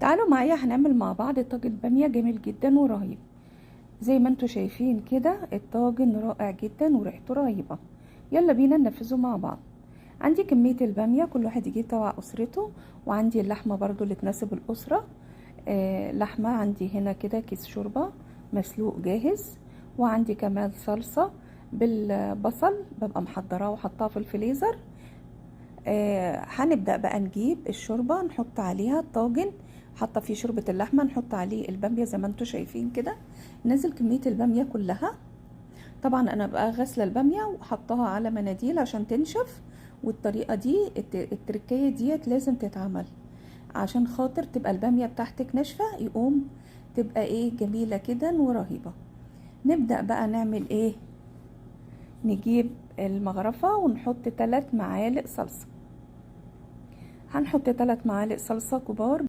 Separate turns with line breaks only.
تعالوا معايا هنعمل مع بعض طاجن بامية جميل جدا ورهيب. زي ما انتوا شايفين كده الطاجن رائع جدا وريحته رهيبة. يلا بينا ننفذه مع بعض. عندي كمية البامية، كل واحد يجيب تبع أسرته، وعندي اللحمة برضو اللي تناسب الأسرة. لحمة عندي هنا كده كيس شوربة مسلوق جاهز، وعندي كمان صلصة بالبصل ببقى محضراه وحطاه في الفريزر. هنبدأ بقى نجيب الشوربة نحط عليها الطاجن، حاطه فيه شوربة اللحمة، نحط عليه البامية زي ما انتوا شايفين كده. ننزل كمية البامية كلها. طبعا انا بقى غاسلة البامية وحطها على مناديل عشان تنشف، والطريقة دي التركية ديت لازم تتعمل عشان خاطر تبقى البامية بتاعتك ناشفة، يقوم تبقى ايه جميلة كده ورهيبة. نبدأ بقى نعمل ايه، نجيب المغرفة ونحط 3 معالق صلصة. هنحط 3 معالق صلصة كبار.